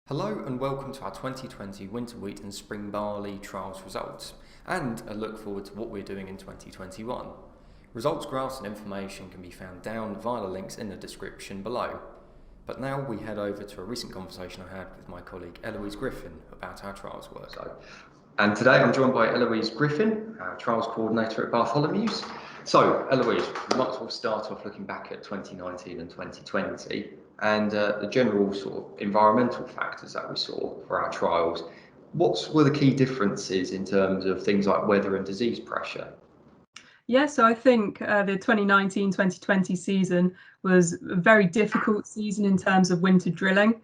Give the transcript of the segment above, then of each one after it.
Hello and welcome to our 2020 Winter Wheat and Spring Barley trials results and a look forward to what we're doing in 2021. Results graphs and information can be found down via the links in the description below. But now we head over to a recent conversation I had with my colleague Eloise Griffin about our trials work. And today I'm joined by Eloise Griffin, our trials coordinator at Bartholomews. So Eloise, we might as well start off looking back at 2019 and 2020 and the general sort of environmental factors that we saw for our trials. What were the key differences in terms of things like weather and disease pressure? Yeah, so I think the 2019-2020 season was a very difficult season in terms of winter drilling.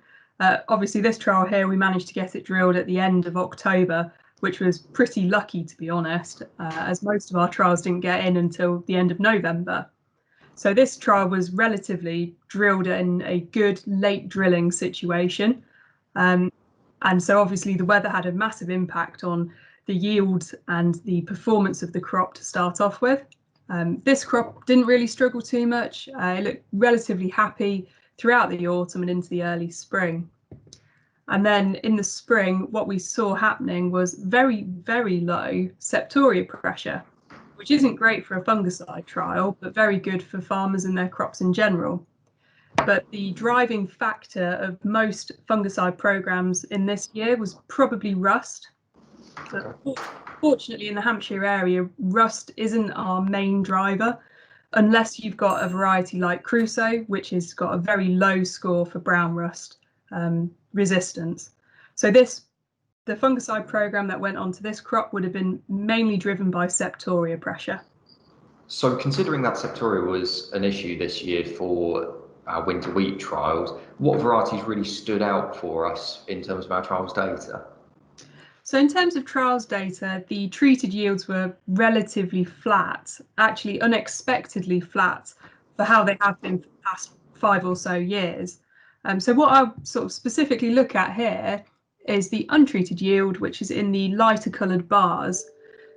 Obviously, this trial here, we managed to get it drilled at the end of October, which was pretty lucky, to be honest, as most of our trials didn't get in until the end of November. So this trial was relatively drilled in a good late drilling situation. And so obviously the weather had a massive impact on the yield and the performance of the crop to start off with. This crop didn't really struggle too much. It looked relatively happy throughout the autumn and into the early spring. And then in the spring, what we saw happening was very, very low septoria pressure, which isn't great for a fungicide trial, but very good for farmers and their crops in general. But the driving factor of most fungicide programs in this year was probably rust. So fortunately, in the Hampshire area, rust isn't our main driver, unless you've got a variety like Crusoe, which has got a very low score for brown rust resistance. So the fungicide program that went onto this crop would have been mainly driven by septoria pressure. So considering that septoria was an issue this year for our winter wheat trials, what varieties really stood out for us in terms of our trials data? So in terms of trials data, the treated yields were relatively flat, actually unexpectedly flat for how they have been for the past 5 or so years. So what I'll sort of specifically look at here is the untreated yield, which is in the lighter coloured bars.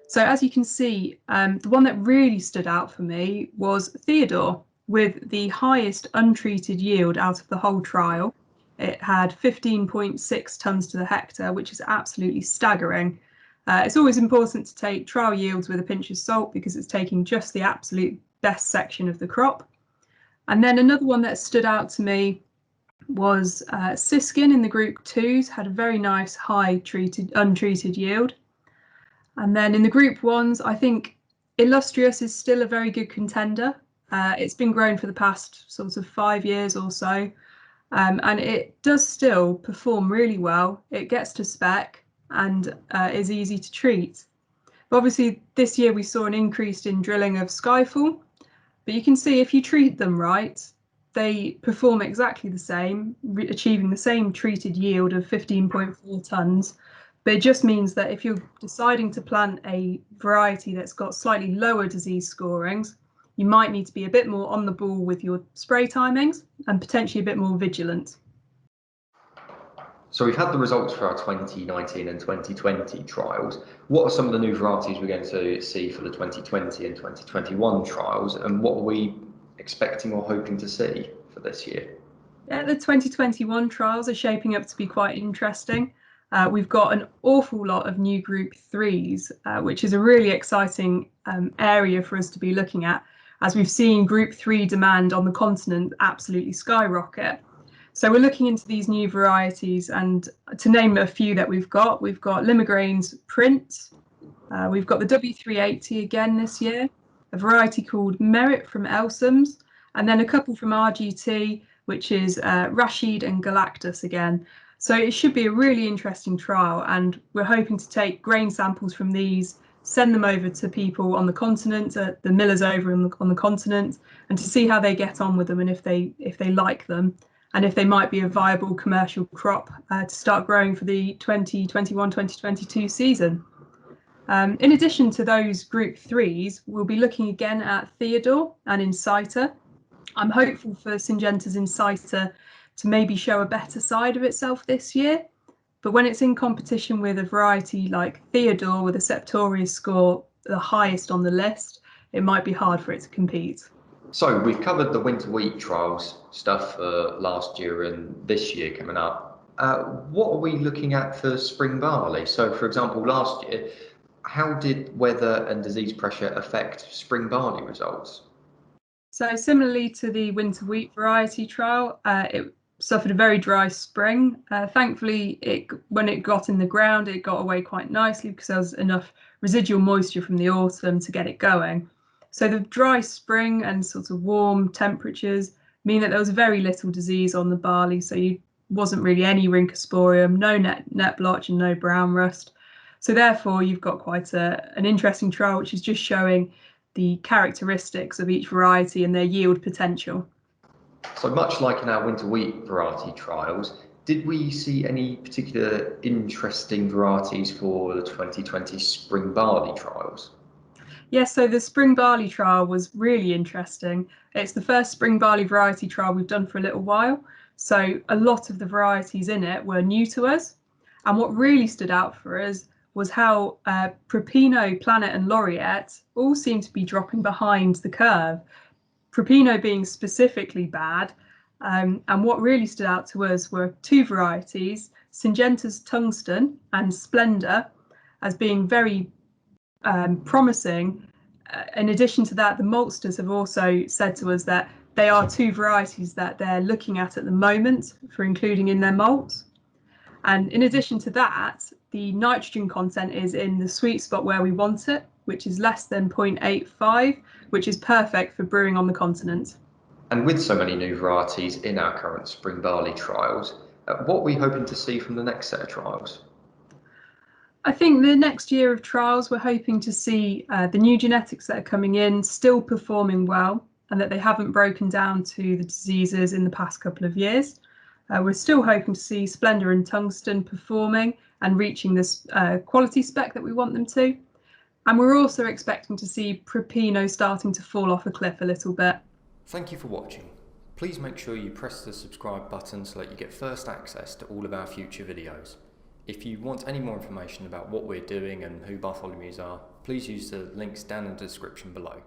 So as you can see, the one that really stood out for me was Theodore, with the highest untreated yield out of the whole trial. It had 15.6 tonnes to the hectare, which is absolutely staggering. It's always important to take trial yields with a pinch of salt because it's taking just the absolute best section of the crop. And then another one that stood out to me was Siskin in the group 2s, had a very nice high untreated yield. And then in the group 1s, I think Illustrious is still a very good contender. It's been grown for the past sort of 5 years or so, and it does still perform really well. It gets to spec and is easy to treat. But obviously this year we saw an increase in drilling of Skyfall, but you can see if you treat them right, they perform exactly the same, achieving the same treated yield of 15.4 tonnes. But it just means that if you're deciding to plant a variety that's got slightly lower disease scorings, you might need to be a bit more on the ball with your spray timings and potentially a bit more vigilant. So we've had the results for our 2019 and 2020 trials. What are some of the new varieties we're going to see for the 2020 and 2021 trials, and what are we expecting or hoping to see for this year? Yeah, the 2021 trials are shaping up to be quite interesting. We've got an awful lot of new group 3s, which is a really exciting area for us to be looking at, as we've seen group 3 demand on the continent absolutely skyrocket. So we're looking into these new varieties, and to name a few that we've got Limagrain's Print, we've got the W380 again this year, a variety called Merit from Elsams, and then a couple from RGT, which is Rashid and Galactus again. So it should be a really interesting trial, and we're hoping to take grain samples from these, send them over to people on the continent, the millers over on the continent, and to see how they get on with them and if they like them, and if they might be a viable commercial crop to start growing for the 2021-2022 season. In addition to those group 3s, we'll be looking again at Theodore and Inciter. I'm hopeful for Syngenta's Inciter to maybe show a better side of itself this year, but when it's in competition with a variety like Theodore with a septoria score the highest on the list, it might be hard for it to compete. So we've covered the winter wheat trials stuff for last year and this year coming up. What are we looking at for spring barley? So, for example, last year, how did weather and disease pressure affect spring barley results? So similarly to the winter wheat variety trial, it suffered a very dry spring. Thankfully, when it got in the ground, it got away quite nicely because there was enough residual moisture from the autumn to get it going. So the dry spring and sort of warm temperatures mean that there was very little disease on the barley. So you wasn't really any rhynchosporium, no net blotch, and no brown rust. So therefore, you've got quite an interesting trial, which is just showing the characteristics of each variety and their yield potential. So, much like in our winter wheat variety trials, did we see any particular interesting varieties for the 2020 spring barley trials? Yes, so the spring barley trial was really interesting. It's the first spring barley variety trial we've done for a little while. So a lot of the varieties in it were new to us. And what really stood out for us was how Prepino, Planet, and Laureate all seem to be dropping behind the curve. Prepino being specifically bad. And what really stood out to us were two varieties, Syngenta's Tungsten and Splendor, as being very promising. In addition to that, the maltsters have also said to us that they are two varieties that they're looking at the moment for including in their malts. And in addition to that, the nitrogen content is in the sweet spot where we want it, which is less than 0.85, which is perfect for brewing on the continent. And with so many new varieties in our current spring barley trials, what are we hoping to see from the next set of trials? I think the next year of trials, we're hoping to see the new genetics that are coming in still performing well and that they haven't broken down to the diseases in the past couple of years. We're still hoping to see Splendor and Tungsten performing and reaching this quality spec that we want them to. And we're also expecting to see Prepino starting to fall off a cliff a little bit. Thank you for watching. Please make sure you press the subscribe button so that you get first access to all of our future videos. If you want any more information about what we're doing and who Bartholomews are, please use the links down in the description below.